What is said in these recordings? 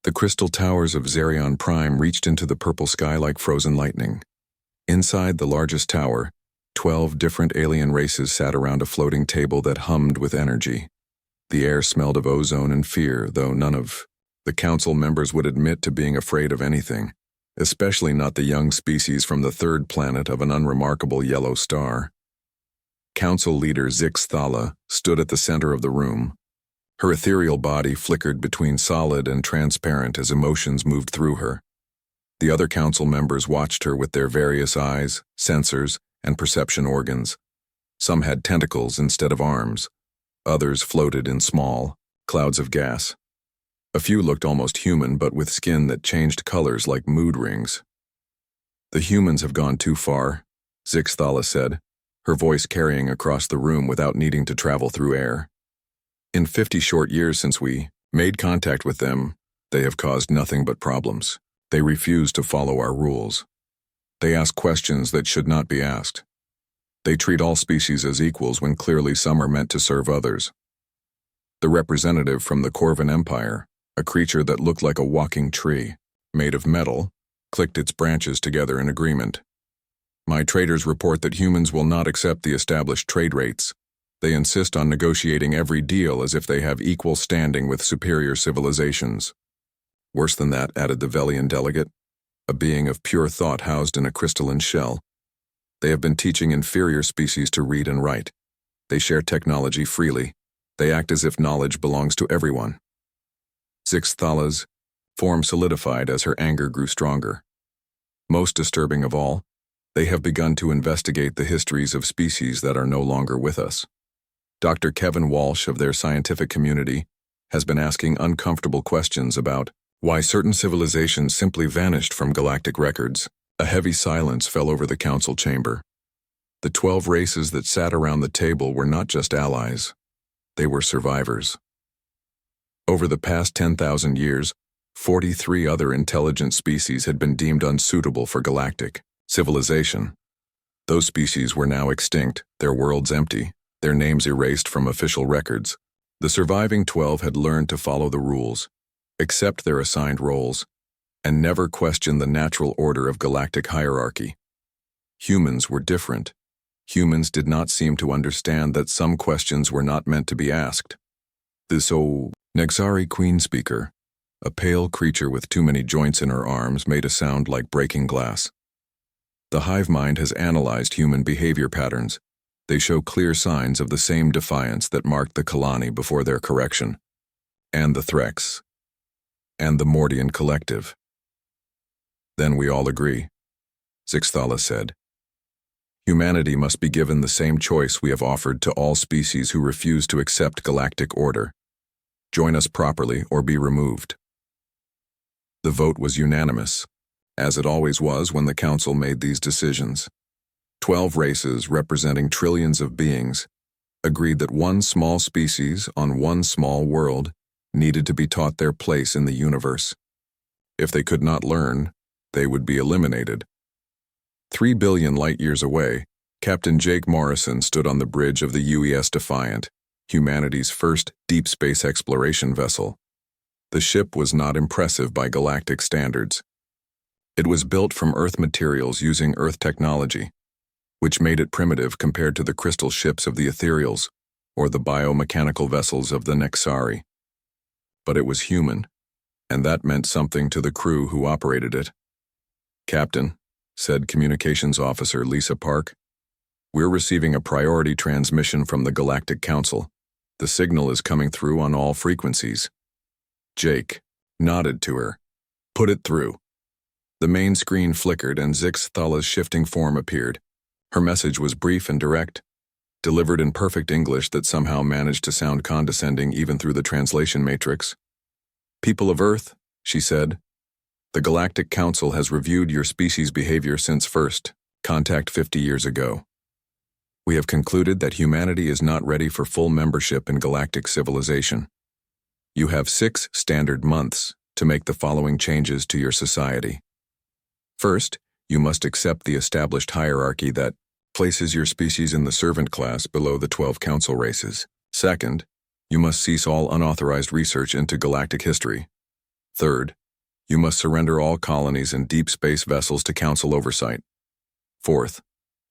The crystal towers of Zerion Prime reached into the purple sky like frozen lightning. Inside the largest tower, 12 different alien races sat around a floating table that hummed with energy. The air smelled of ozone and fear, though none of the council members would admit to being afraid of anything, especially not the young species from the third planet of an unremarkable yellow star. Council leader Zix Thala stood at the center of the room. Her ethereal body flickered between solid and transparent as emotions moved through her. The other council members watched her with their various eyes, sensors, and perception organs. Some had tentacles instead of arms. Others floated in small clouds of gas. A few looked almost human, but with skin that changed colors like mood rings. "The humans have gone too far," Zix Thala said, her voice carrying across the room without needing to travel through air. "In 50 short years since we made contact with them, they have caused nothing but problems. They refuse to follow our rules. They ask questions that should not be asked. They treat all species as equals when clearly some are meant to serve others." The representative from the Corvan Empire, a creature that looked like a walking tree, made of metal, clicked its branches together in agreement. "My traders report that humans will not accept the established trade rates. They insist on negotiating every deal as if they have equal standing with superior civilizations." "Worse than that," added the Velian delegate, a being of pure thought housed in a crystalline shell. "They have been teaching inferior species to read and write. They share technology freely. They act as if knowledge belongs to everyone." Zix Thala's form solidified as her anger grew stronger. "Most disturbing of all, they have begun to investigate the histories of species that are no longer with us. Dr. Kevin Walsh of their scientific community has been asking uncomfortable questions about why certain civilizations simply vanished from galactic records." A heavy silence fell over the council chamber. The 12 races that sat around the table were not just allies. They were survivors. Over the past 10,000 years, 43 other intelligent species had been deemed unsuitable for galactic civilization. Those species were now extinct, their worlds empty, their names erased from official records. The surviving 12 had learned to follow the rules, accept their assigned roles, and never question the natural order of galactic hierarchy. Humans were different. Humans did not seem to understand that some questions were not meant to be asked. Nexari Queen Speaker, a pale creature with too many joints in her arms, made a sound like breaking glass. "The hive mind has analyzed human behavior patterns. They show clear signs of the same defiance that marked the Kalani before their correction, and the Threx, and the Mordian Collective." "Then we all agree," Zix Thala said. "Humanity must be given the same choice we have offered to all species who refuse to accept galactic order. Join us properly or be removed." The vote was unanimous, as it always was when the council made these decisions. 12 races representing trillions of beings agreed that one small species on one small world needed to be taught their place in the universe. If they could not learn, they would be eliminated. 3 billion light-years away, Captain Jake Morrison stood on the bridge of the UES Defiant, humanity's first deep space exploration vessel. The ship was not impressive by galactic standards. It was built from Earth materials using Earth technology, which made it primitive compared to the crystal ships of the ethereals or the biomechanical vessels of the Nexari. But it was human, and that meant something to the crew who operated it. "Captain," said Communications Officer Lisa Park, "we're receiving a priority transmission from the Galactic Council. The signal is coming through on all frequencies." Jake nodded to her. "Put it through." The main screen flickered and Zix Thala's shifting form appeared. Her message was brief and direct, delivered in perfect English that somehow managed to sound condescending even through the translation matrix. "People of Earth," she said, "the Galactic Council has reviewed your species' behavior since first contact 50 years ago. We have concluded that humanity is not ready for full membership in galactic civilization. You have 6 standard months to make the following changes to your society. First, you must accept the established hierarchy that places your species in the servant class below the 12 council races. Second, you must cease all unauthorized research into galactic history. Third, you must surrender all colonies and deep space vessels to Council oversight. Fourth,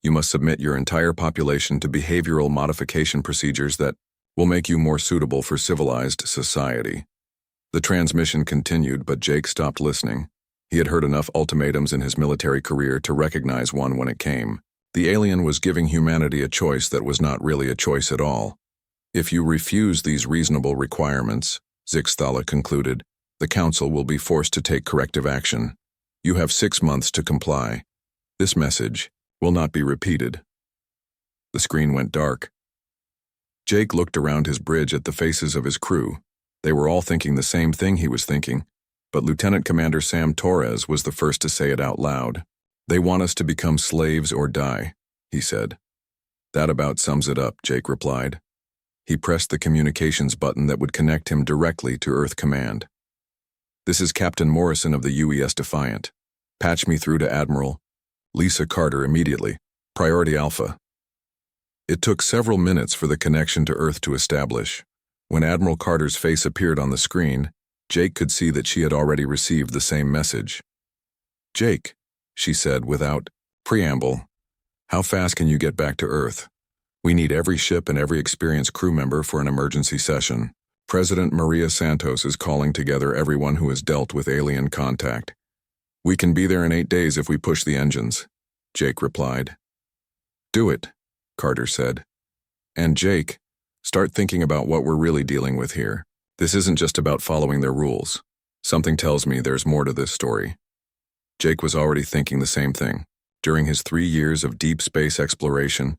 you must submit your entire population to behavioral modification procedures that will make you more suitable for civilized society. The transmission continued, but Jake stopped listening. He had heard enough ultimatums in his military career to recognize one when it came. The alien was giving humanity a choice that was not really a choice at all. If you refuse these reasonable requirements, Zixthala concluded, the Council will be forced to take corrective action. You have 6 months to comply. This message will not be repeated. The screen went dark. Jake looked around his bridge at the faces of his crew. They were all thinking the same thing he was thinking, but Lieutenant Commander Sam Torres was the first to say it out loud. They want us to become slaves or die, he said. That about sums it up, Jake replied. He pressed the communications button that would connect him directly to Earth Command. This is Captain Morrison of the UES Defiant. Patch me through to Admiral Lisa Carter immediately. Priority Alpha. It took several minutes for the connection to Earth to establish. When Admiral Carter's face appeared on the screen, Jake could see that she had already received the same message. Jake, she said without preamble, how fast can you get back to Earth? We need every ship and every experienced crew member for an emergency session. President Maria Santos is calling together everyone who has dealt with alien contact. We can be there in 8 days if we push the engines, Jake replied. Do it, Carter said. And Jake, start thinking about what we're really dealing with here. This isn't just about following their rules. Something tells me there's more to this story. Jake was already thinking the same thing. During his 3 years of deep space exploration,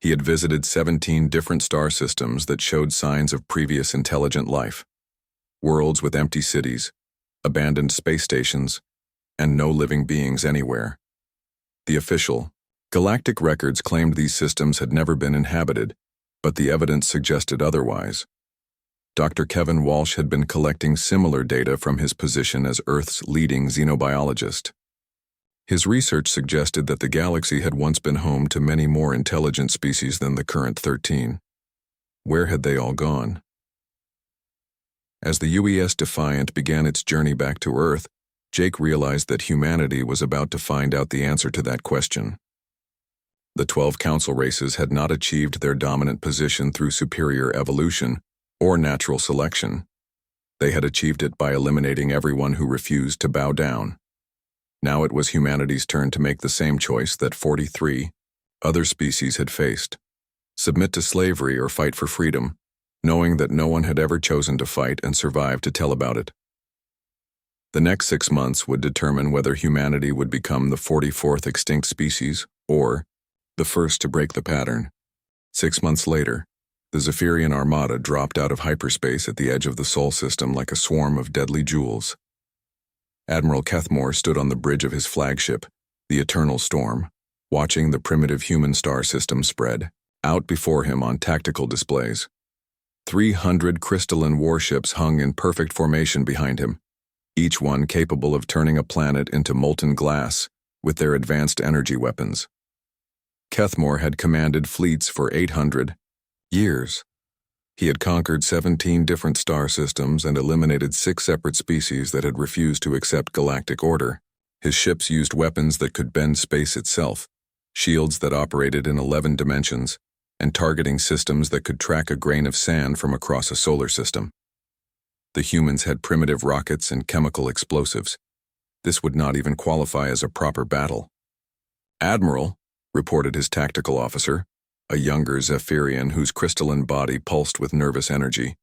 he had visited 17 different star systems that showed signs of previous intelligent life. Worlds with empty cities, abandoned space stations, and no living beings anywhere. The official, galactic records claimed these systems had never been inhabited, but the evidence suggested otherwise. Dr. Kevin Walsh had been collecting similar data from his position as Earth's leading xenobiologist. His research suggested that the galaxy had once been home to many more intelligent species than the current 13. Where had they all gone? As the UES Defiant began its journey back to Earth, Jake realized that humanity was about to find out the answer to that question. The 12 council races had not achieved their dominant position through superior evolution or natural selection. They had achieved it by eliminating everyone who refused to bow down. Now it was humanity's turn to make the same choice that 43 other species had faced. Submit to slavery or fight for freedom, knowing that no one had ever chosen to fight and survive to tell about it. The next 6 months would determine whether humanity would become the 44th extinct species or the first to break the pattern. 6 months later, the Zaphirian armada dropped out of hyperspace at the edge of the Sol system like a swarm of deadly jewels. Admiral Kethmore stood on the bridge of his flagship, the Eternal Storm, watching the primitive human star system spread out before him on tactical displays. 300 crystalline warships hung in perfect formation behind him, each one capable of turning a planet into molten glass with their advanced energy weapons. Kethmore had commanded fleets for 800 years. He had conquered 17 different star systems and eliminated 6 separate species that had refused to accept galactic order. His ships used weapons that could bend space itself, shields that operated in 11 dimensions, and targeting systems that could track a grain of sand from across a solar system. The humans had primitive rockets and chemical explosives. This would not even qualify as a proper battle. Admiral, reported his tactical officer, a younger Zaphirian whose crystalline body pulsed with nervous energy.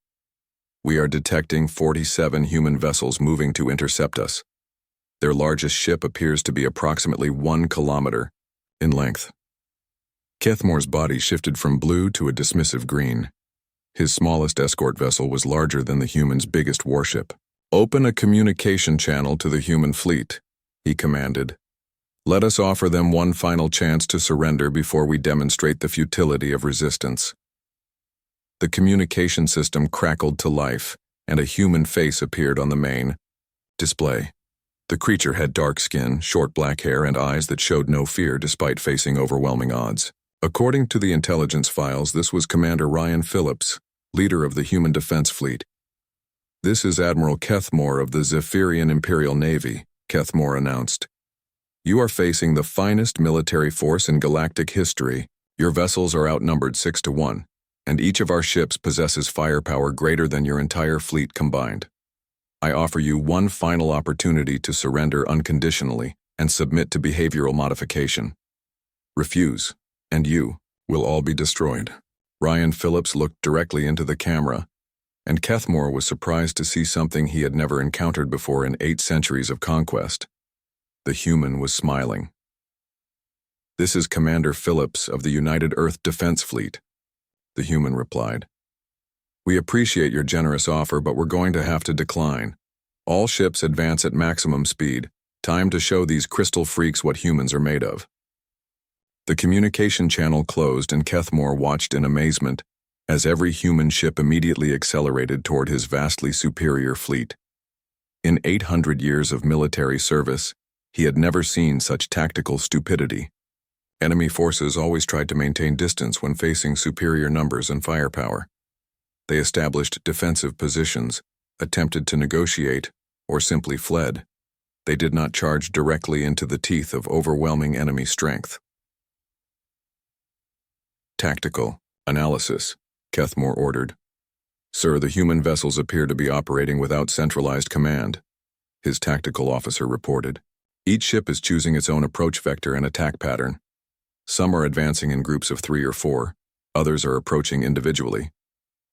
We are detecting 47 human vessels moving to intercept us. Their largest ship appears to be approximately 1 kilometer in length. Kethmore's body shifted from blue to a dismissive green. His smallest escort vessel was larger than the human's biggest warship. Open a communication channel to the human fleet, he commanded. Let us offer them one final chance to surrender before we demonstrate the futility of resistance. The communication system crackled to life, and a human face appeared on the main display. The creature had dark skin, short black hair, and eyes that showed no fear despite facing overwhelming odds. According to the intelligence files, this was Commander Ryan Phillips, leader of the Human Defense Fleet. "This is Admiral Kethmore of the Zaphirian Imperial Navy," Kethmore announced. "You are facing the finest military force in galactic history. Your vessels are outnumbered 6-1, and each of our ships possesses firepower greater than your entire fleet combined. I offer you one final opportunity to surrender unconditionally and submit to behavioral modification. Refuse, and you will all be destroyed." Ryan Phillips looked directly into the camera, and Kethmore was surprised to see something he had never encountered before in 8 centuries of conquest. The human was smiling. "This is Commander Phillips of the United Earth Defense Fleet," the human replied. "We appreciate your generous offer, but we're going to have to decline. All ships advance at maximum speed. Time to show these crystal freaks what humans are made of." The communication channel closed, and Kethmore watched in amazement as every human ship immediately accelerated toward his vastly superior fleet. In 800 years of military service, he had never seen such tactical stupidity. Enemy forces always tried to maintain distance when facing superior numbers and firepower. They established defensive positions, attempted to negotiate, or simply fled. They did not charge directly into the teeth of overwhelming enemy strength. "Tactical analysis," Kethmore ordered. "Sir, the human vessels appear to be operating without centralized command," his tactical officer reported. "Each ship is choosing its own approach vector and attack pattern. Some are advancing in groups of 3 or 4, others are approaching individually.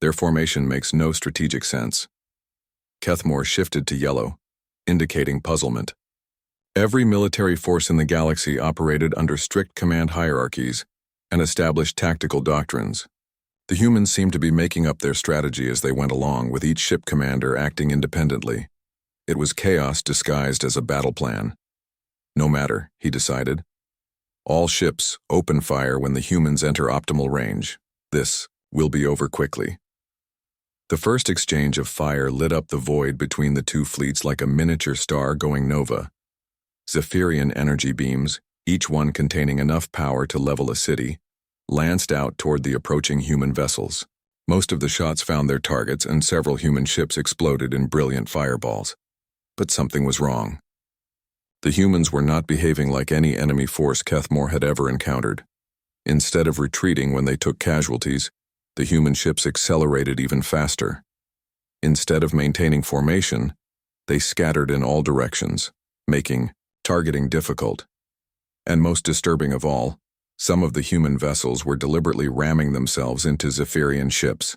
Their formation makes no strategic sense." Kethmore shifted to yellow, indicating puzzlement. Every military force in the galaxy operated under strict command hierarchies and established tactical doctrines. The humans seemed to be making up their strategy as they went along, with each ship commander acting independently. It was chaos disguised as a battle plan. "No matter," he decided. "All ships open fire when the humans enter optimal range. This will be over quickly." The first exchange of fire lit up the void between the two fleets like a miniature star going nova. Zaphirian energy beams, each one containing enough power to level a city, lanced out toward the approaching human vessels. Most of the shots found their targets, and several human ships exploded in brilliant fireballs. But something was wrong. The humans were not behaving like any enemy force Kethmore had ever encountered. Instead of retreating when they took casualties, the human ships accelerated even faster. Instead of maintaining formation, they scattered in all directions, making targeting difficult. And most disturbing of all, some of the human vessels were deliberately ramming themselves into Zaphirian ships.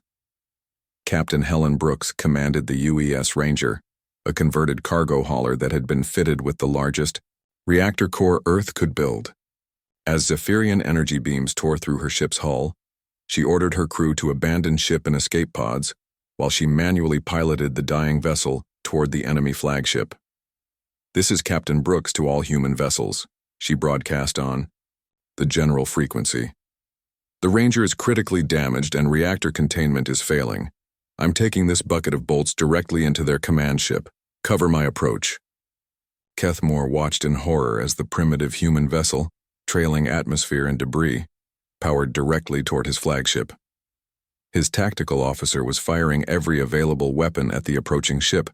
Captain Helen Brooks commanded the UES Ranger, a converted cargo hauler that had been fitted with the largest reactor core Earth could build. As Zaphirian energy beams tore through her ship's hull, she ordered her crew to abandon ship and escape pods, while she manually piloted the dying vessel toward the enemy flagship. "This is Captain Brooks to all human vessels," she broadcast on the general frequency. "The Ranger is critically damaged and reactor containment is failing. I'm taking this bucket of bolts directly into their command ship. Cover my approach." Kethmore watched in horror as the primitive human vessel, trailing atmosphere and debris, powered directly toward his flagship. His tactical officer was firing every available weapon at the approaching ship,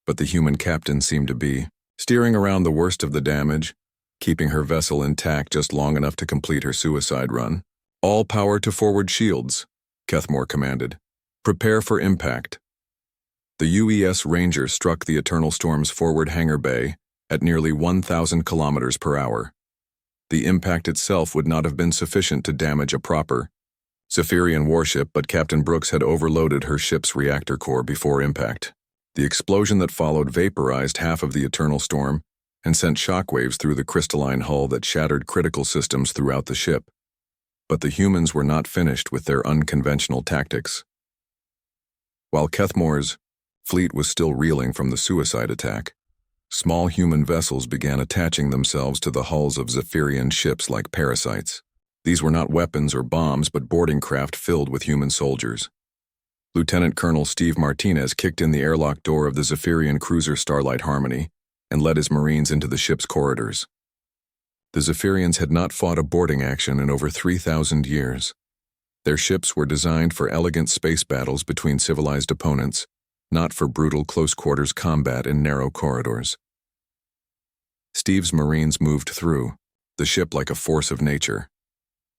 but the human captain seemed to be steering around the worst of the damage, keeping her vessel intact just long enough to complete her suicide run. "All power to forward shields," Kethmore commanded. "Prepare for impact." The UES Ranger struck the Eternal Storm's forward hangar bay at nearly 1,000 kilometers per hour. The impact itself would not have been sufficient to damage a proper Zaphirian warship, but Captain Brooks had overloaded her ship's reactor core before impact. The explosion that followed vaporized half of the Eternal Storm and sent shockwaves through the crystalline hull that shattered critical systems throughout the ship. But the humans were not finished with their unconventional tactics. While Kethmore's fleet was still reeling from the suicide attack, small human vessels began attaching themselves to the hulls of Zaphirian ships like parasites. These were not weapons or bombs, but boarding craft filled with human soldiers. Lieutenant Colonel Steve Martinez kicked in the airlock door of the Zaphirian cruiser Starlight Harmony and led his Marines into the ship's corridors. The Zaphirians had not fought a boarding action in over 3,000 years. Their ships were designed for elegant space battles between civilized opponents, not for brutal close-quarters combat in narrow corridors. Steve's Marines moved through the ship like a force of nature.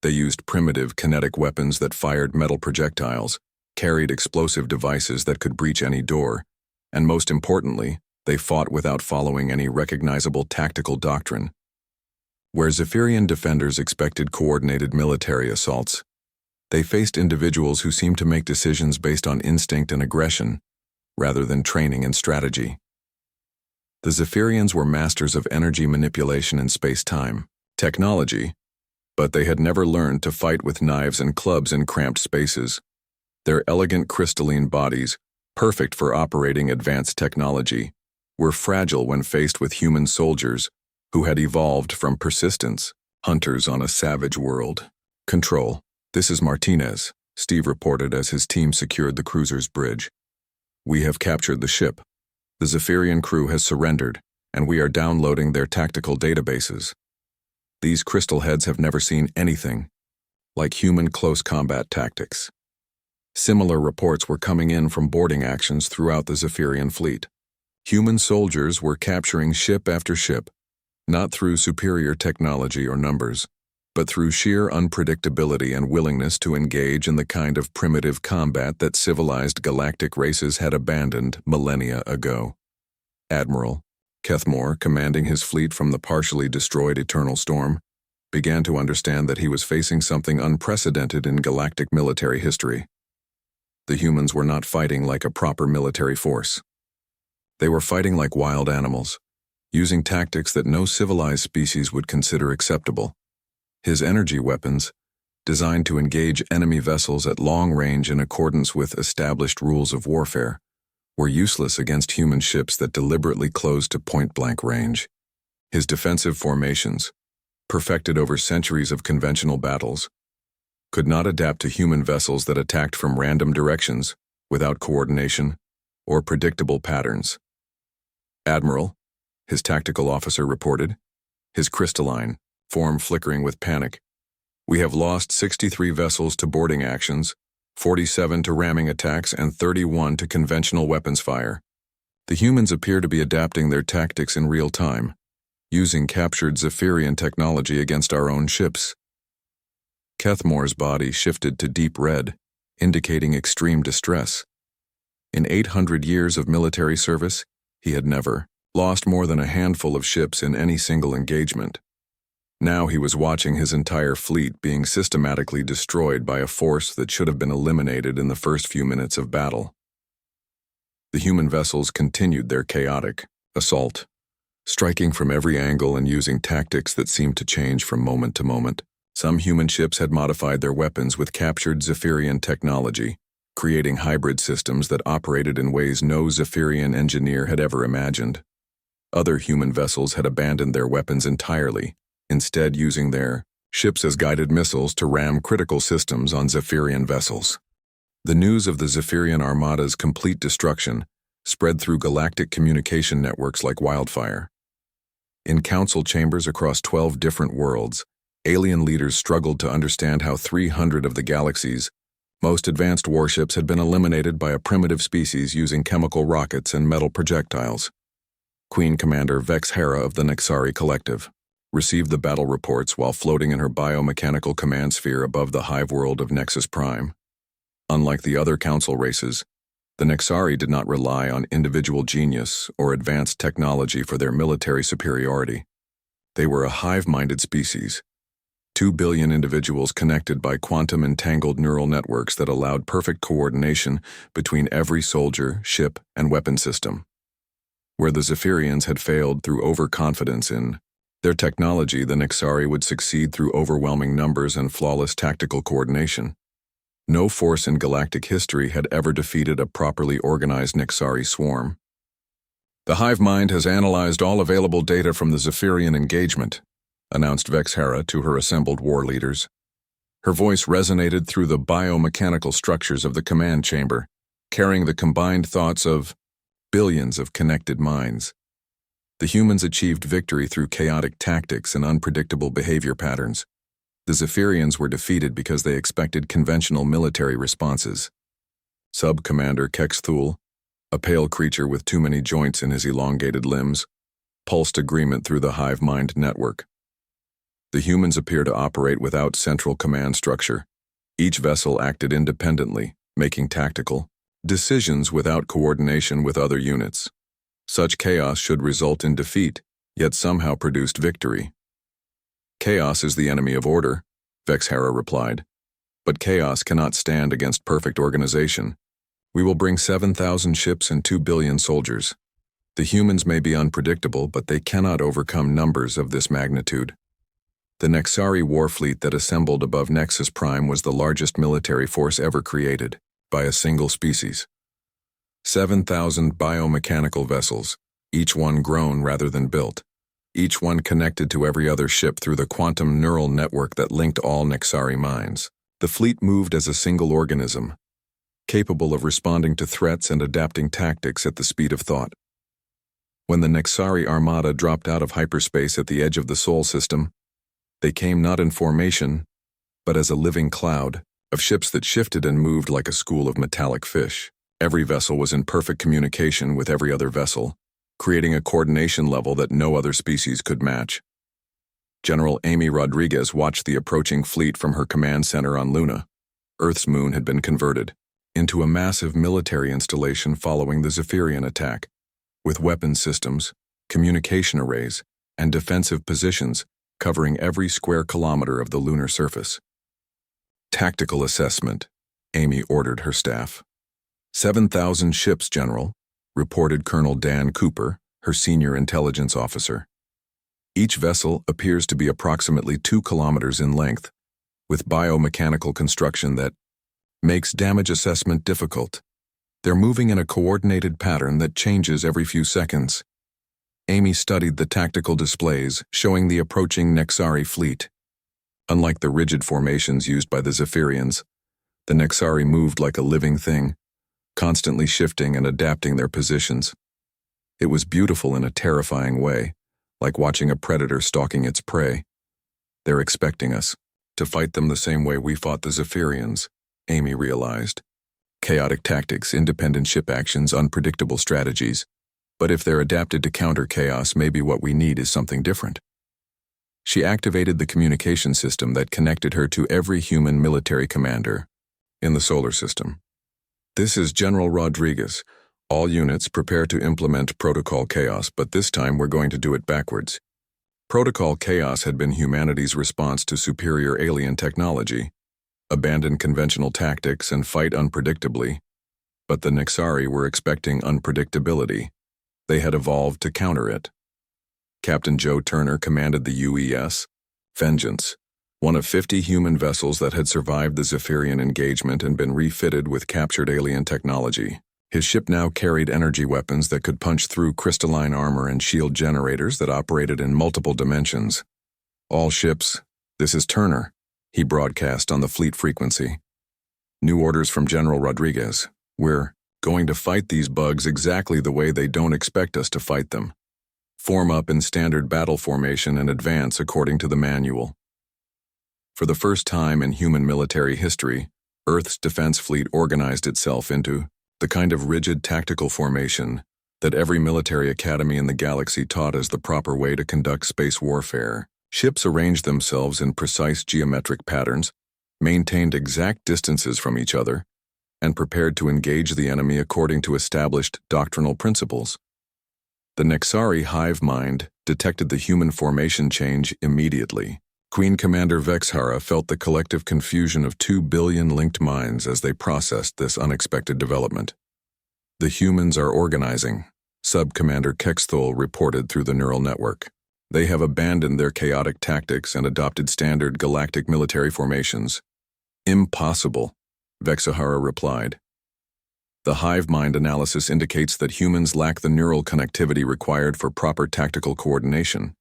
They used primitive kinetic weapons that fired metal projectiles, carried explosive devices that could breach any door, and most importantly, they fought without following any recognizable tactical doctrine. Where Zaphirian defenders expected coordinated military assaults, they faced individuals who seemed to make decisions based on instinct and aggression, rather than training and strategy. The Zaphirians were masters of energy manipulation and space-time technology, but they had never learned to fight with knives and clubs in cramped spaces. Their elegant crystalline bodies, perfect for operating advanced technology, were fragile when faced with human soldiers who had evolved from persistence, hunters on a savage world. "Control, this is Martinez," Steve reported as his team secured the cruiser's bridge. "We have captured the ship. The Zaphirian crew has surrendered, and we are downloading their tactical databases. These crystal heads have never seen anything like human close combat tactics." Similar reports were coming in from boarding actions throughout the Zaphirian fleet. Human soldiers were capturing ship after ship, not through superior technology or numbers, but through sheer unpredictability and willingness to engage in the kind of primitive combat that civilized galactic races had abandoned millennia ago. Admiral Kethmore, commanding his fleet from the partially destroyed Eternal Storm, began to understand that he was facing something unprecedented in galactic military history. The humans were not fighting like a proper military force. They were fighting like wild animals, using tactics that no civilized species would consider acceptable. His energy weapons, designed to engage enemy vessels at long range in accordance with established rules of warfare, were useless against human ships that deliberately closed to point-blank range. His defensive formations, perfected over centuries of conventional battles, could not adapt to human vessels that attacked from random directions without coordination or predictable patterns. "Admiral," his tactical officer reported, his crystalline form flickering with panic, "we have lost 63 vessels to boarding actions, 47 to ramming attacks, and 31 to conventional weapons fire. The humans appear to be adapting their tactics in real time, using captured Zaphirian technology against our own ships." Kethmore's body shifted to deep red, indicating extreme distress. In 800 years of military service, he had never lost more than a handful of ships in any single engagement. Now he was watching his entire fleet being systematically destroyed by a force that should have been eliminated in the first few minutes of battle. The human vessels continued their chaotic assault, striking from every angle and using tactics that seemed to change from moment to moment. Some human ships had modified their weapons with captured Zaphirian technology, creating hybrid systems that operated in ways no Zaphirian engineer had ever imagined. Other human vessels had abandoned their weapons entirely, instead using their ships as guided missiles to ram critical systems on Zaphirian vessels. The news of the Zaphirian Armada's complete destruction spread through galactic communication networks like wildfire. In council chambers across 12 different worlds, alien leaders struggled to understand how 300 of the galaxy's most advanced warships had been eliminated by a primitive species using chemical rockets and metal projectiles. Queen Commander Vex Hera of the Nexari Collective received the battle reports while floating in her biomechanical command sphere above the hive world of Nexus Prime. Unlike the other council races, the Nexari did not rely on individual genius or advanced technology for their military superiority. They were a hive-minded species, 2 billion individuals connected by quantum-entangled neural networks that allowed perfect coordination between every soldier, ship, and weapon system. Where the Zaphirians had failed through overconfidence in their technology, the Nexari would succeed through overwhelming numbers and flawless tactical coordination. No force in galactic history had ever defeated a properly organized Nexari swarm. "The hive mind has analyzed all available data from the Zaphirian engagement," announced Vex Hera to her assembled war leaders. Her voice resonated through the biomechanical structures of the command chamber, carrying the combined thoughts of billions of connected minds. The humans achieved victory through chaotic tactics and unpredictable behavior patterns. The Zaphirians were defeated because they expected conventional military responses. Sub-Commander Kex Thul, a pale creature with too many joints in his elongated limbs, pulsed agreement through the hive mind network. The humans appear to operate without central command structure. Each vessel acted independently, making tactical decisions without coordination with other units. Such chaos should result in defeat, yet somehow produced victory. Chaos is the enemy of order, Vexhara replied. But chaos cannot stand against perfect organization. We will bring 7,000 ships and 2 billion soldiers. The humans may be unpredictable, but they cannot overcome numbers of this magnitude. The Nexari war fleet that assembled above Nexus Prime was the largest military force ever created by a single species. 7,000 biomechanical vessels, each one grown rather than built, each one connected to every other ship through the quantum neural network that linked all Nexari minds. The fleet moved as a single organism, capable of responding to threats and adapting tactics at the speed of thought. When the Nexari armada dropped out of hyperspace at the edge of the Sol system, they came not in formation, but as a living cloud of ships that shifted and moved like a school of metallic fish. Every vessel was in perfect communication with every other vessel, creating a coordination level that no other species could match. General Amy Rodriguez watched the approaching fleet from her command center on Luna. Earth's moon had been converted into a massive military installation following the Zaphirian attack, with weapon systems, communication arrays, and defensive positions covering every square kilometer of the lunar surface. Tactical assessment, Amy ordered her staff. 7,000 ships, General, reported Colonel Dan Cooper, her senior intelligence officer. Each vessel appears to be approximately 2 kilometers in length, with biomechanical construction that makes damage assessment difficult. They're moving in a coordinated pattern that changes every few seconds. Amy studied the tactical displays showing the approaching Nexari fleet. Unlike the rigid formations used by the Zaphirans, the Nexari moved like a living thing, constantly shifting and adapting their positions. It was beautiful in a terrifying way, like watching a predator stalking its prey. They're expecting us to fight them the same way we fought the Zaphirans, Amy realized. Chaotic tactics, independent ship actions, unpredictable strategies. But if they're adapted to counter chaos, maybe what we need is something different. She activated the communication system that connected her to every human military commander in the solar system. This is General Rodriguez. All units prepare to implement Protocol Chaos, but this time we're going to do it backwards. Protocol Chaos had been humanity's response to superior alien technology, abandon conventional tactics and fight unpredictably. But the Nexari were expecting unpredictability. They had evolved to counter it. Captain Joe Turner commanded the UES Vengeance, one of 50 human vessels that had survived the Zaphirian engagement and been refitted with captured alien technology. His ship now carried energy weapons that could punch through crystalline armor and shield generators that operated in multiple dimensions. All ships, this is Turner, he broadcast on the fleet frequency. New orders from General Rodriguez. We're going to fight these bugs exactly the way they don't expect us to fight them. Form up in standard battle formation and advance according to the manual. For the first time in human military history, Earth's defense fleet organized itself into the kind of rigid tactical formation that every military academy in the galaxy taught as the proper way to conduct space warfare. Ships arranged themselves in precise geometric patterns, maintained exact distances from each other, and prepared to engage the enemy according to established doctrinal principles. The Nexari hive mind detected the human formation change immediately. Queen Commander Vexhara felt the collective confusion of 2 billion linked minds as they processed this unexpected development. The humans are organizing, Sub-Commander Kexthol reported through the neural network. They have abandoned their chaotic tactics and adopted standard galactic military formations. Impossible, Vexhara replied. The hive mind analysis indicates that humans lack the neural connectivity required for proper tactical coordination.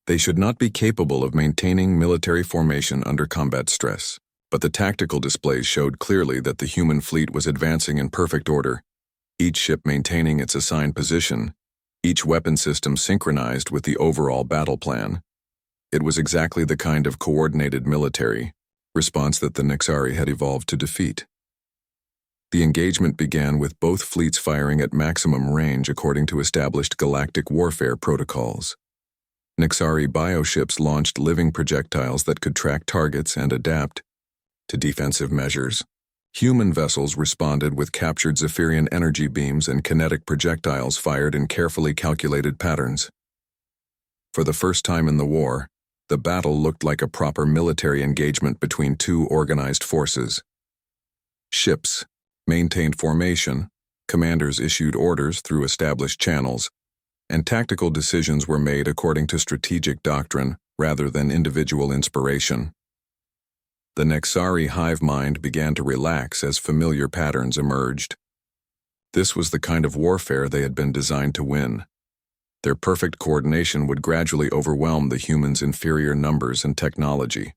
They should not be capable of maintaining military formation under combat stress. But the tactical displays showed clearly that the human fleet was advancing in perfect order, each ship maintaining its assigned position, each weapon system synchronized with the overall battle plan. It was exactly the kind of coordinated military response that the Nexari had evolved to defeat. The engagement began with both fleets firing at maximum range according to established galactic warfare protocols. Nexari bioships launched living projectiles that could track targets and adapt to defensive measures. Human vessels responded with captured Zaphirian energy beams and kinetic projectiles fired in carefully calculated patterns. For the first time in the war, the battle looked like a proper military engagement between two organized forces. Ships maintained formation, commanders issued orders through established channels, and tactical decisions were made according to strategic doctrine rather than individual inspiration. The Nexari hive mind began to relax as familiar patterns emerged. This was the kind of warfare they had been designed to win. Their perfect coordination would gradually overwhelm the humans' inferior numbers and technology.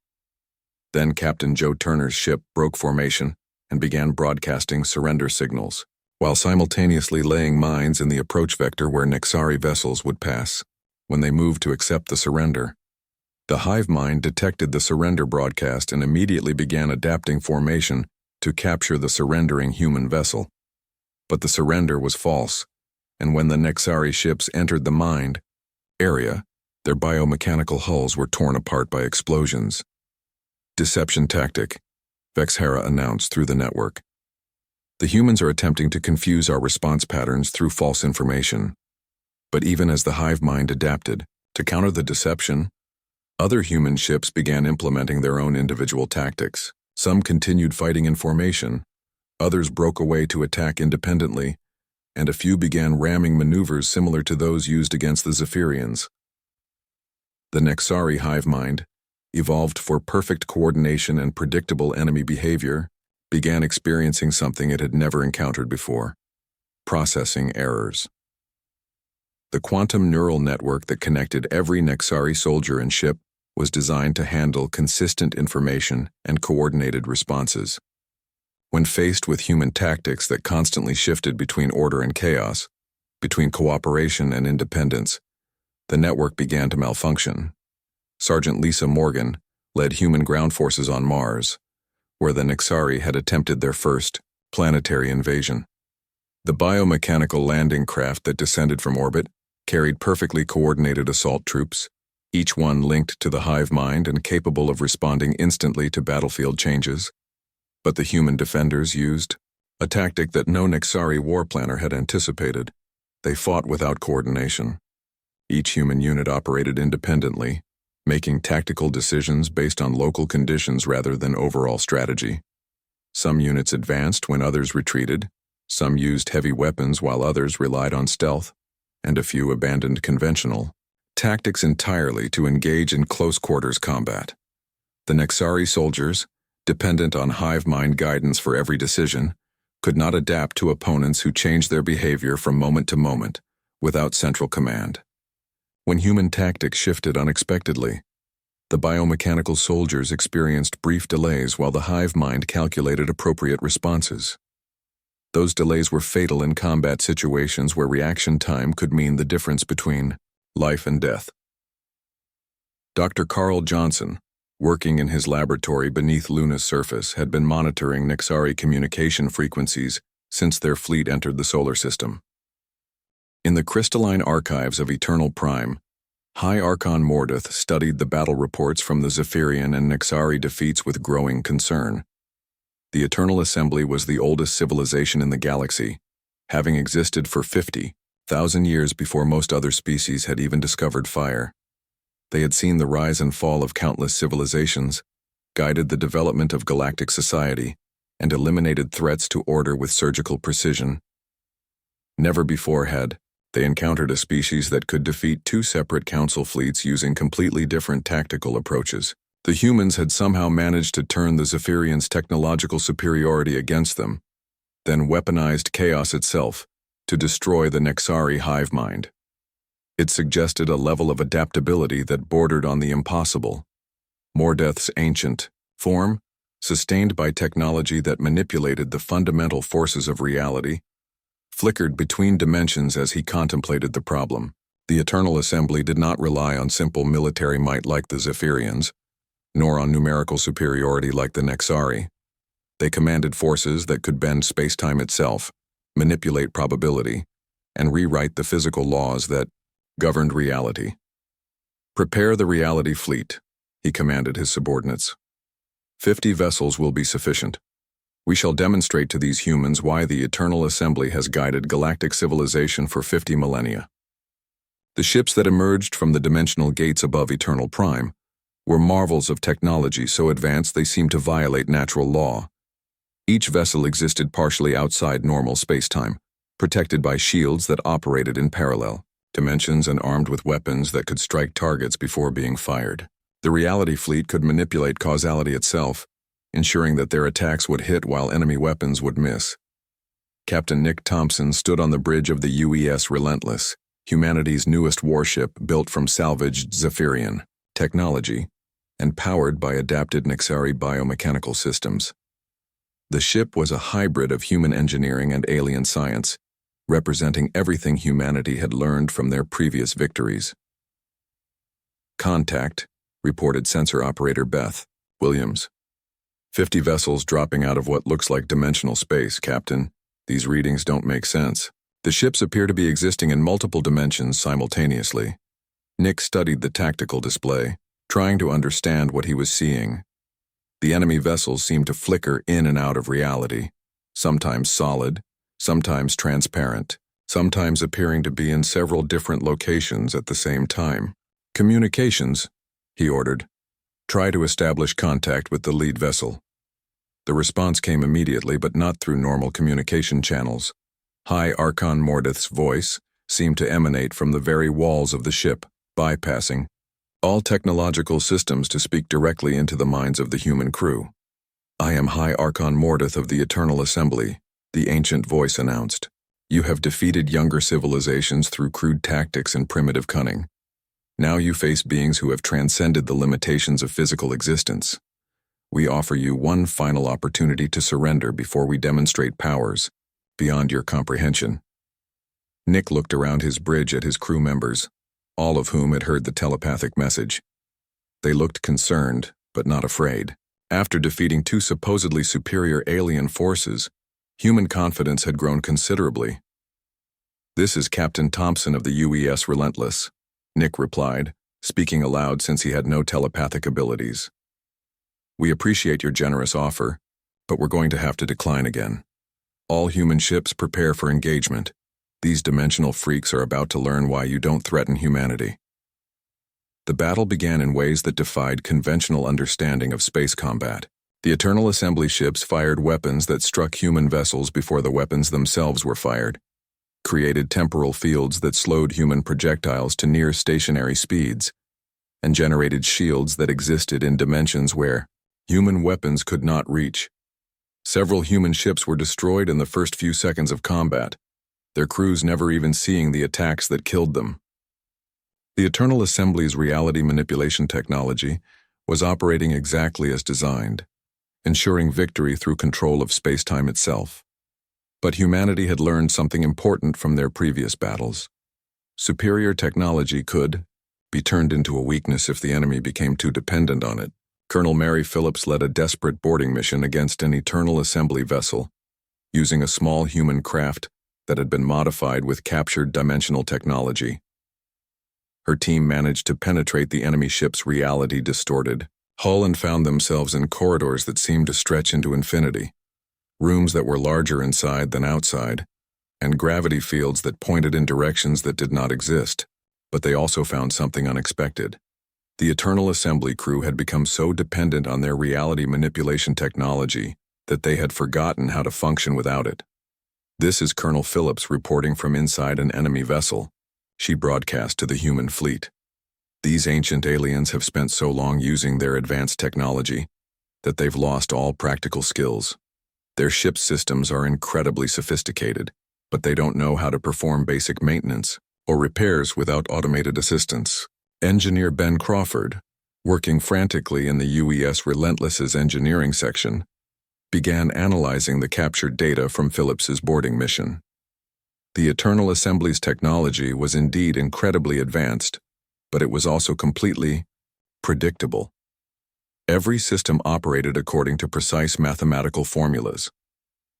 Then Captain Joe Turner's ship broke formation and began broadcasting surrender signals, while simultaneously laying mines in the approach vector where Nexari vessels would pass. When they moved to accept the surrender, the hive mind detected the surrender broadcast and immediately began adapting formation to capture the surrendering human vessel. But the surrender was false, and when the Nexari ships entered the mined area, their biomechanical hulls were torn apart by explosions. Deception tactic, Vexhera announced through the network. The humans are attempting to confuse our response patterns through false information. But even as the hive mind adapted, to counter the deception, other human ships began implementing their own individual tactics. Some continued fighting in formation, others broke away to attack independently, and a few began ramming maneuvers similar to those used against the Zaphirans. The Nexari hive mind, evolved for perfect coordination and predictable enemy behavior, began experiencing something it had never encountered before: processing errors. The quantum neural network that connected every Nexari soldier and ship was designed to handle consistent information and coordinated responses. When faced with human tactics that constantly shifted between order and chaos, between cooperation and independence, the network began to malfunction. Sergeant Lisa Morgan led human ground forces on Mars, where the Nexari had attempted their first planetary invasion. The biomechanical landing craft that descended from orbit carried perfectly coordinated assault troops, each one linked to the hive mind and capable of responding instantly to battlefield changes. But the human defenders used a tactic that no Nexari war planner had anticipated. They fought without coordination. Each human unit operated independently, making tactical decisions based on local conditions rather than overall strategy. Some units advanced when others retreated, some used heavy weapons while others relied on stealth, and a few abandoned conventional tactics entirely to engage in close-quarters combat. The Nexari soldiers, dependent on hive mind guidance for every decision, could not adapt to opponents who changed their behavior from moment to moment without central command. When human tactics shifted unexpectedly, the biomechanical soldiers experienced brief delays while the hive mind calculated appropriate responses. Those delays were fatal in combat situations where reaction time could mean the difference between life and death. Dr. Carl Johnson, working in his laboratory beneath Luna's surface, had been monitoring Nexari communication frequencies since their fleet entered the solar system. In the crystalline archives of Eternal Prime, High Archon Mordeth studied the battle reports from the Zaphirian and Nexari defeats with growing concern. The Eternal Assembly was the oldest civilization in the galaxy, having existed for 50,000 years before most other species had even discovered fire. They had seen the rise and fall of countless civilizations, guided the development of galactic society, and eliminated threats to order with surgical precision. Never before had they encountered a species that could defeat two separate council fleets using completely different tactical approaches. The humans had somehow managed to turn the Zaphirians' technological superiority against them, then weaponized chaos itself to destroy the Nexari hive mind. It suggested a level of adaptability that bordered on the impossible. Mordeth's ancient form, sustained by technology that manipulated the fundamental forces of reality, flickered between dimensions as he contemplated the problem. The Eternal Assembly did not rely on simple military might like the Zaphirians, nor on numerical superiority like the Nexari. They commanded forces that could bend space-time itself, manipulate probability, and rewrite the physical laws that governed reality. "Prepare the reality fleet," he commanded his subordinates. 50 vessels will be sufficient. We shall demonstrate to these humans why the Eternal Assembly has guided galactic civilization for 50 millennia. The ships that emerged from the dimensional gates above Eternal Prime were marvels of technology so advanced they seemed to violate natural law. Each vessel existed partially outside normal spacetime, protected by shields that operated in parallel dimensions and armed with weapons that could strike targets before being fired. The reality fleet could manipulate causality itself, ensuring that their attacks would hit while enemy weapons would miss. Captain Nick Thompson stood on the bridge of the UES Relentless, humanity's newest warship built from salvaged Zaphirian technology and powered by adapted Nexari biomechanical systems. The ship was a hybrid of human engineering and alien science, representing everything humanity had learned from their previous victories. "Contact," reported sensor operator Beth Williams. 50 vessels dropping out of what looks like dimensional space, Captain. These readings don't make sense. The ships appear to be existing in multiple dimensions simultaneously. Nick studied the tactical display, trying to understand what he was seeing. The enemy vessels seemed to flicker in and out of reality, sometimes solid, sometimes transparent, sometimes appearing to be in several different locations at the same time. "Communications," he ordered. "Try to establish contact with the lead vessel." The response came immediately, but not through normal communication channels. High Archon Mordith's voice seemed to emanate from the very walls of the ship, bypassing all technological systems to speak directly into the minds of the human crew. "I am High Archon Mordith of the Eternal Assembly," the ancient voice announced. "You have defeated younger civilizations through crude tactics and primitive cunning. Now you face beings who have transcended the limitations of physical existence. We offer you one final opportunity to surrender before we demonstrate powers beyond your comprehension." Nick looked around his bridge at his crew members, all of whom had heard the telepathic message. They looked concerned, but not afraid. After defeating two supposedly superior alien forces, human confidence had grown considerably. "This is Captain Thompson of the UES Relentless," Nick replied, speaking aloud since he had no telepathic abilities. "We appreciate your generous offer, but we're going to have to decline again. All human ships prepare for engagement. These dimensional freaks are about to learn why you don't threaten humanity." The battle began in ways that defied conventional understanding of space combat. The Eternal Assembly ships fired weapons that struck human vessels before the weapons themselves were fired, created temporal fields that slowed human projectiles to near stationary speeds, and generated shields that existed in dimensions where human weapons could not reach. Several human ships were destroyed in the first few seconds of combat, their crews never even seeing the attacks that killed them. The Eternal Assembly's reality manipulation technology was operating exactly as designed, ensuring victory through control of space-time itself. But humanity had learned something important from their previous battles. Superior technology could be turned into a weakness if the enemy became too dependent on it. Colonel Mary Phillips led a desperate boarding mission against an Eternal Assembly vessel, using a small human craft that had been modified with captured dimensional technology. Her team managed to penetrate the enemy ship's reality-distorted hull and found themselves in corridors that seemed to stretch into infinity, rooms that were larger inside than outside, and gravity fields that pointed in directions that did not exist. But they also found something unexpected. The Eternal Assembly crew had become so dependent on their reality manipulation technology that they had forgotten how to function without it. "This is Colonel Phillips reporting from inside an enemy vessel," she broadcast to the human fleet. "These ancient aliens have spent so long using their advanced technology that they've lost all practical skills. Their ship systems are incredibly sophisticated, but they don't know how to perform basic maintenance or repairs without automated assistance." Engineer Ben Crawford, working frantically in the UES Relentless's engineering section, began analyzing the captured data from Phillips's boarding mission. The Eternal Assembly's technology was indeed incredibly advanced, but it was also completely predictable. Every system operated according to precise mathematical formulas.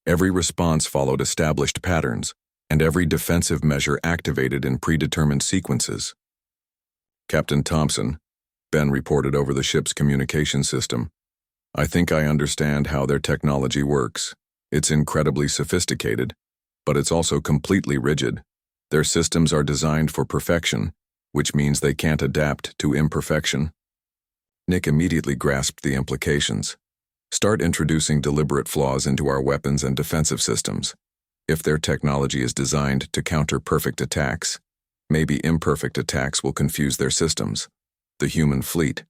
Every response followed established patterns, and every defensive measure activated in predetermined sequences. "Captain Thompson," Ben reported over the ship's communication system, "I think I understand how their technology works. It's incredibly sophisticated, but it's also completely rigid. Their systems are designed for perfection, which means they can't adapt to imperfection." Nick immediately grasped the implications. "Start introducing deliberate flaws into our weapons and defensive systems. If their technology is designed to counter perfect attacks, maybe imperfect attacks will confuse their systems." The human fleet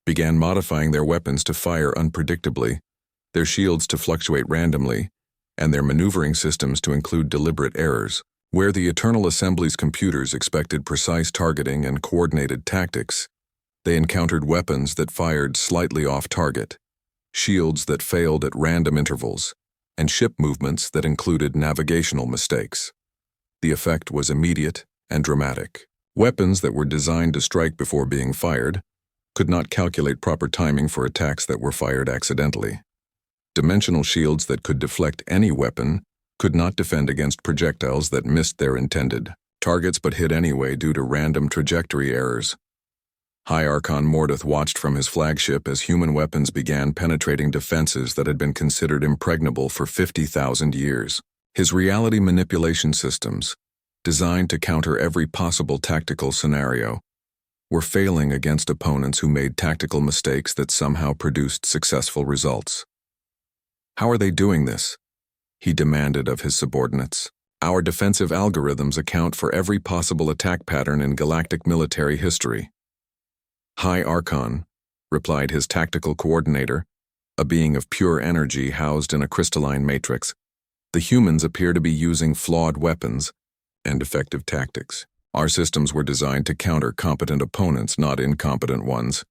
began modifying their weapons to fire unpredictably, their shields to fluctuate randomly, and their maneuvering systems to include deliberate errors. Where the Eternal Assembly's computers expected precise targeting and coordinated tactics, they encountered weapons that fired slightly off target, shields that failed at random intervals, and ship movements that included navigational mistakes. The effect was immediate and dramatic. Weapons that were designed to strike before being fired could not calculate proper timing for attacks that were fired accidentally. Dimensional shields that could deflect any weapon could not defend against projectiles that missed their intended targets but hit anyway due to random trajectory errors. High Archon Mordeth watched from his flagship as human weapons began penetrating defenses that had been considered impregnable for 50,000 years. His reality manipulation systems, designed to counter every possible tactical scenario, were failing against opponents who made tactical mistakes that somehow produced successful results. "How are they doing this?" he demanded of his subordinates. "Our defensive algorithms account for every possible attack pattern in galactic military history." "High Archon," replied his tactical coordinator, a being of pure energy housed in a crystalline matrix, "the humans appear to be using flawed weapons and effective tactics. Our systems were designed to counter competent opponents, not incompetent ones.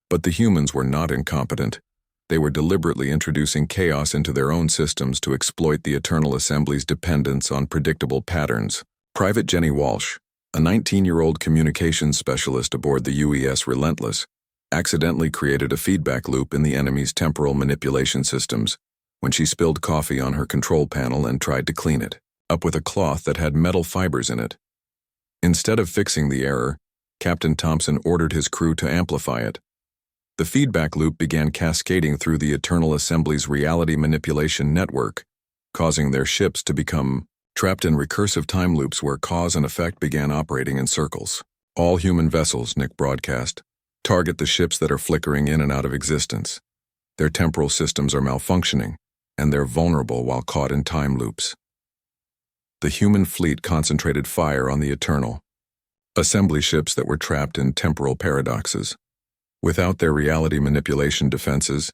But the humans were not incompetent. They were deliberately introducing chaos into their own systems to exploit the Eternal Assembly's dependence on predictable patterns." Private Jenny Walsh, a 19-year-old communications specialist aboard the UES Relentless, accidentally created a feedback loop in the enemy's temporal manipulation systems when she spilled coffee on her control panel and tried to clean it up with a cloth that had metal fibers in it. Instead of fixing the error, Captain Thompson ordered his crew to amplify it. The feedback loop began cascading through the Eternal Assembly's reality manipulation network, causing their ships to become trapped in recursive time loops where cause and effect began operating in circles. "All human vessels," Nick broadcast, "target the ships that are flickering in and out of existence. Their temporal systems are malfunctioning, and they're vulnerable while caught in time loops." The human fleet concentrated fire on the Eternal Assembly ships that were trapped in temporal paradoxes. Without their reality manipulation defenses,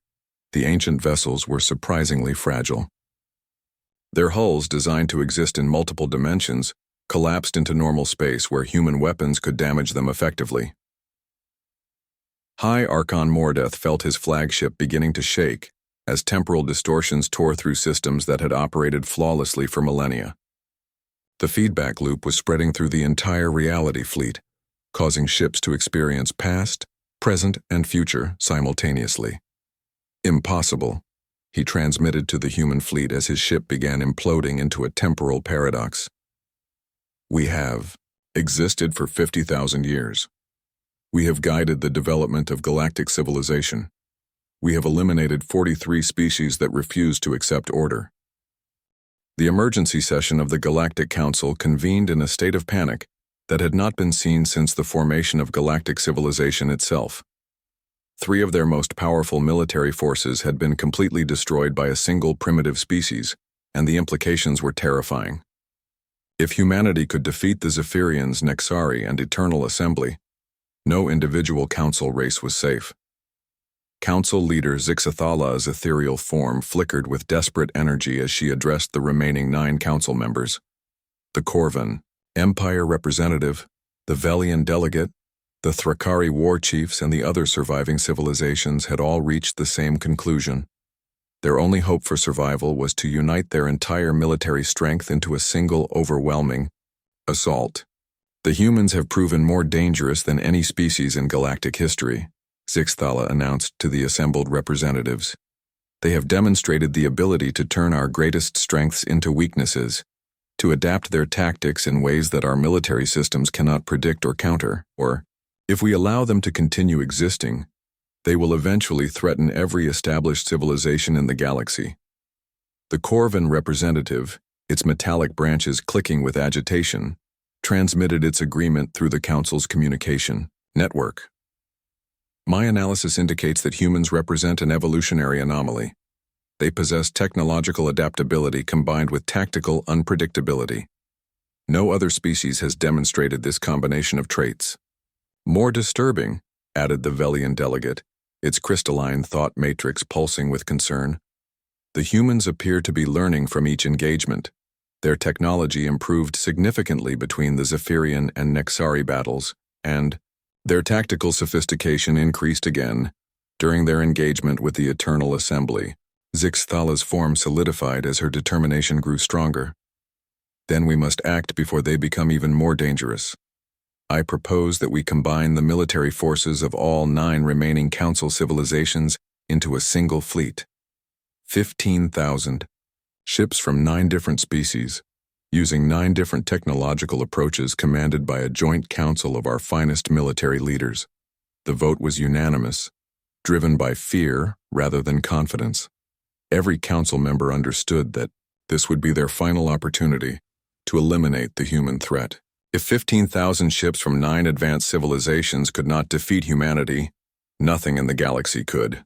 the ancient vessels were surprisingly fragile. Their hulls, designed to exist in multiple dimensions, collapsed into normal space where human weapons could damage them effectively. High Archon Mordeth felt his flagship beginning to shake as temporal distortions tore through systems that had operated flawlessly for millennia. The feedback loop was spreading through the entire reality fleet, causing ships to experience past, present, and future simultaneously. "Impossible," he transmitted to the human fleet as his ship began imploding into a temporal paradox. "We have existed for 50,000 years. We have guided the development of galactic civilization. We have eliminated 43 species that refuse to accept order." The emergency session of the Galactic Council convened in a state of panic that had not been seen since the formation of galactic civilization itself. 3 of their most powerful military forces had been completely destroyed by a single primitive species, and the implications were terrifying. If humanity could defeat the Zaphirans, Nexari, and Eternal Assembly, no individual council race was safe. Council leader Zixathala's ethereal form flickered with desperate energy as she addressed the remaining 9 council members. The Corvan Empire representative, the Velian delegate, the Thrakari war chiefs, and the other surviving civilizations had all reached the same conclusion. Their only hope for survival was to unite their entire military strength into a single overwhelming assault. "The humans have proven more dangerous than any species in galactic history," Zixthala announced to the assembled representatives. They have demonstrated the ability to turn our greatest strengths into weaknesses, to adapt their tactics in ways that our military systems cannot predict or counter, or, if we allow them to continue existing, they will eventually threaten every established civilization in the galaxy. The Corvan representative, its metallic branches clicking with agitation, transmitted its agreement through the Council's communication network. My analysis indicates that humans represent an evolutionary anomaly. They possess technological adaptability combined with tactical unpredictability. No other species has demonstrated this combination of traits. More disturbing, added the Velian delegate, its crystalline thought matrix pulsing with concern. The humans appear to be learning from each engagement. Their technology improved significantly between the Zaphirian and Nexari battles, and their tactical sophistication increased again during their engagement with the Eternal Assembly. Zixthala's form solidified as her determination grew stronger. Then we must act before they become even more dangerous. I propose that we combine the military forces of all 9 remaining Council civilizations into a single fleet. 15,000 ships from 9 different species, using 9 different technological approaches commanded by a joint council of our finest military leaders. The vote was unanimous, driven by fear rather than confidence. Every council member understood that this would be their final opportunity to eliminate the human threat. If 15,000 ships from 9 advanced civilizations could not defeat humanity, nothing in the galaxy could.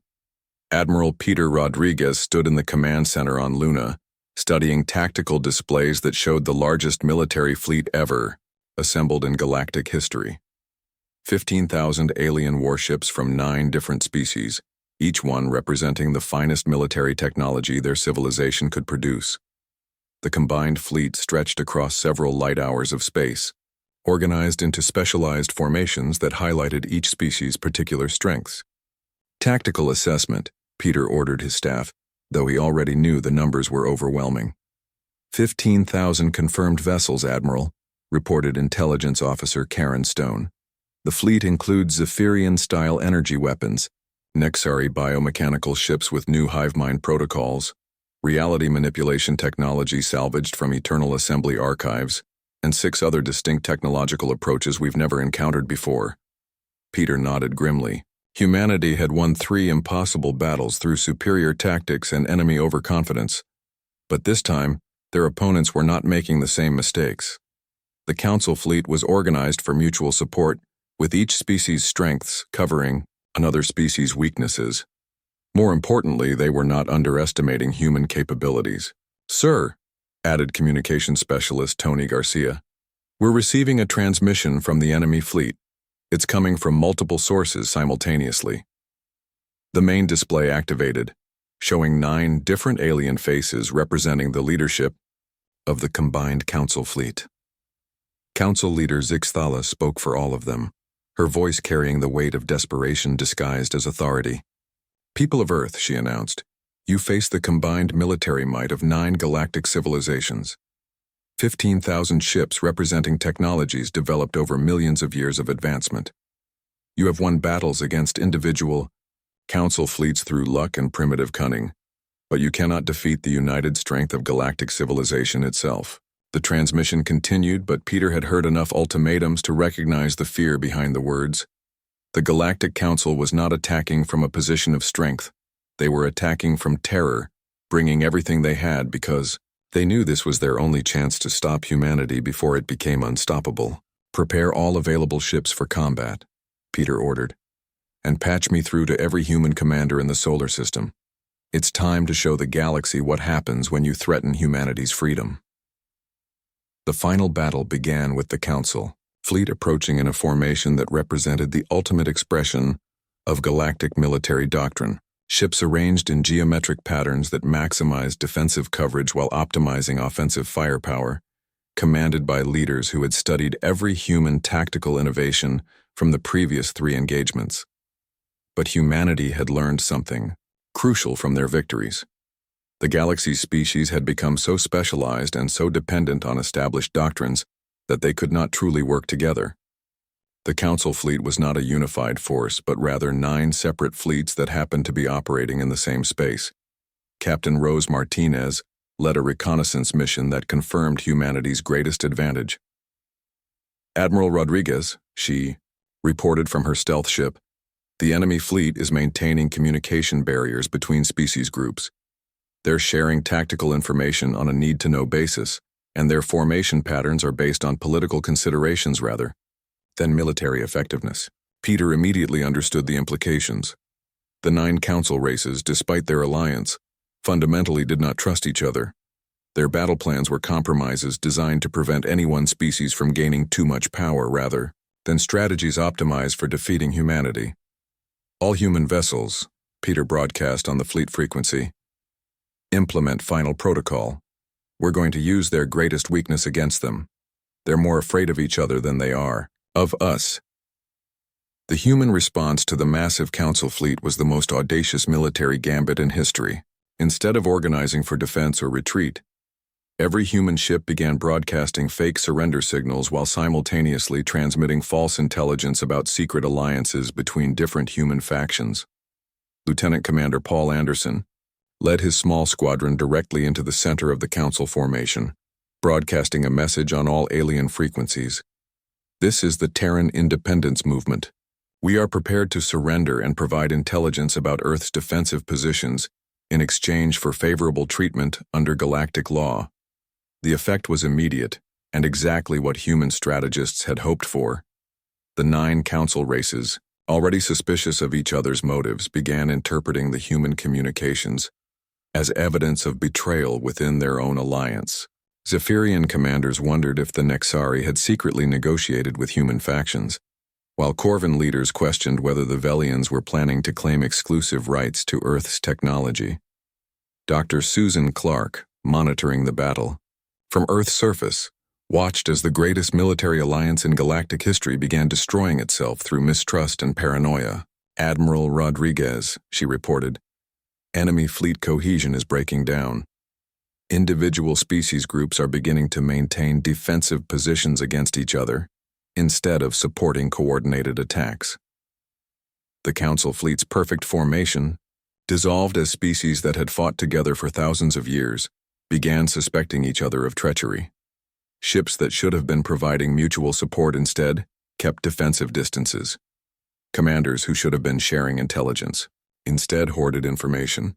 Admiral Peter Rodriguez stood in the command center on Luna, studying tactical displays that showed the largest military fleet ever assembled in galactic history. 15,000 alien warships from 9 different species, each one representing the finest military technology their civilization could produce. The combined fleet stretched across several light hours of space, organized into specialized formations that highlighted each species' particular strengths. Tactical assessment, Peter ordered his staff, though he already knew the numbers were overwhelming. 15,000 confirmed vessels, Admiral, reported Intelligence Officer Karen Stone. The fleet includes Zaphirian-style energy weapons, Nexari biomechanical ships with new hive mind protocols, reality manipulation technology salvaged from Eternal Assembly archives, and 6 other distinct technological approaches we've never encountered before. Peter nodded grimly. Humanity had won 3 impossible battles through superior tactics and enemy overconfidence, but this time, their opponents were not making the same mistakes. The Council fleet was organized for mutual support, with each species' strengths covering another species' weaknesses. More importantly, they were not underestimating human capabilities. Sir, added communications specialist Tony Garcia, we're receiving a transmission from the enemy fleet. It's coming from multiple sources simultaneously. The main display activated, showing 9 different alien faces representing the leadership of the combined Council fleet. Council leader Zixthala spoke for all of them, her voice carrying the weight of desperation disguised as authority. People of Earth, she announced, you face the combined military might of 9 galactic civilizations. 15,000 ships representing technologies developed over millions of years of advancement. You have won battles against individual Council fleets through luck and primitive cunning, but you cannot defeat the united strength of galactic civilization itself. The transmission continued, but Peter had heard enough ultimatums to recognize the fear behind the words. The Galactic Council was not attacking from a position of strength. They were attacking from terror, bringing everything they had because they knew this was their only chance to stop humanity before it became unstoppable. Prepare all available ships for combat, Peter ordered, and patch me through to every human commander in the solar system. It's time to show the galaxy what happens when you threaten humanity's freedom. The final battle began with the Council fleet approaching in a formation that represented the ultimate expression of galactic military doctrine. Ships arranged in geometric patterns that maximized defensive coverage while optimizing offensive firepower, commanded by leaders who had studied every human tactical innovation from the previous 3 engagements. But humanity had learned something crucial from their victories. The galaxy's species had become so specialized and so dependent on established doctrines that they could not truly work together. The Council fleet was not a unified force, but rather 9 separate fleets that happened to be operating in the same space. Captain Rose Martinez led a reconnaissance mission that confirmed humanity's greatest advantage. Admiral Rodriguez, she, reported from her stealth ship, "The enemy fleet is maintaining communication barriers between species groups. They're sharing tactical information on a need-to-know basis, and their formation patterns are based on political considerations rather than military effectiveness." Peter immediately understood the implications. The 9 council races, despite their alliance, fundamentally did not trust each other. Their battle plans were compromises designed to prevent any one species from gaining too much power rather than strategies optimized for defeating humanity. "All human vessels," Peter broadcast on the fleet frequency, "implement final protocol. We're going to use their greatest weakness against them. They're more afraid of each other than they are of us." The human response to the massive council fleet was the most audacious military gambit in history. Instead of organizing for defense or retreat, every human ship began broadcasting fake surrender signals while simultaneously transmitting false intelligence about secret alliances between different human factions. Lieutenant Commander Paul Anderson led his small squadron directly into the center of the council formation, broadcasting a message on all alien frequencies. "This is the Terran Independence Movement. We are prepared to surrender and provide intelligence about Earth's defensive positions in exchange for favorable treatment under galactic law." The effect was immediate, and exactly what human strategists had hoped for. The 9 council races, already suspicious of each other's motives, began interpreting the human communications as evidence of betrayal within their own alliance. Zaphirian commanders wondered if the Nexari had secretly negotiated with human factions, while Corvan leaders questioned whether the Velians were planning to claim exclusive rights to Earth's technology. Dr. Susan Clark, monitoring the battle from Earth's surface, watched as the greatest military alliance in galactic history began destroying itself through mistrust and paranoia. "Admiral Rodriguez," she reported, "enemy fleet cohesion is breaking down. Individual species groups are beginning to maintain defensive positions against each other instead of supporting coordinated attacks." The Council fleet's perfect formation, dissolved as species that had fought together for thousands of years, began suspecting each other of treachery. Ships that should have been providing mutual support instead kept defensive distances. Commanders who should have been sharing intelligence instead hoarded information.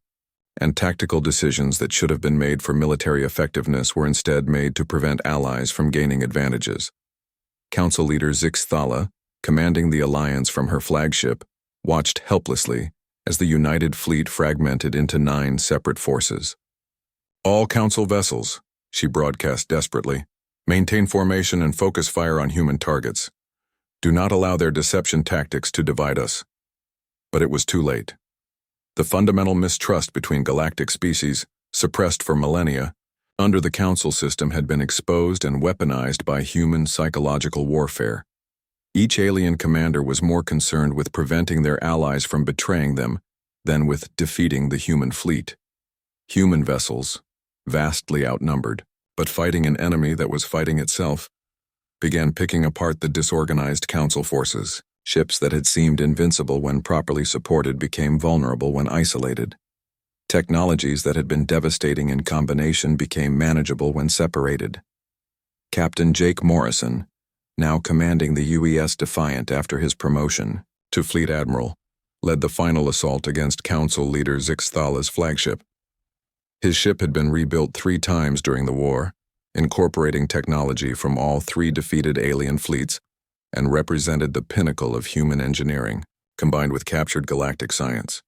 And tactical decisions that should have been made for military effectiveness were instead made to prevent allies from gaining advantages. Council leader Zix Thala, commanding the alliance from her flagship, watched helplessly as the united fleet fragmented into 9 separate forces. "All council vessels," she broadcast desperately, "maintain formation and focus fire on human targets. Do not allow their deception tactics to divide us." But it was too late. The fundamental mistrust between galactic species, suppressed for millennia, under the council system had been exposed and weaponized by human psychological warfare. Each alien commander was more concerned with preventing their allies from betraying them than with defeating the human fleet. Human vessels, vastly outnumbered, but fighting an enemy that was fighting itself, began picking apart the disorganized council forces. Ships that had seemed invincible when properly supported became vulnerable when isolated. Technologies that had been devastating in combination became manageable when separated. Captain Jake Morrison, now commanding the UES Defiant after his promotion to Fleet Admiral, led the final assault against Council leader Zix Thala's flagship. His ship had been rebuilt 3 times during the war, incorporating technology from all 3 defeated alien fleets, and represented the pinnacle of human engineering, combined with captured galactic science.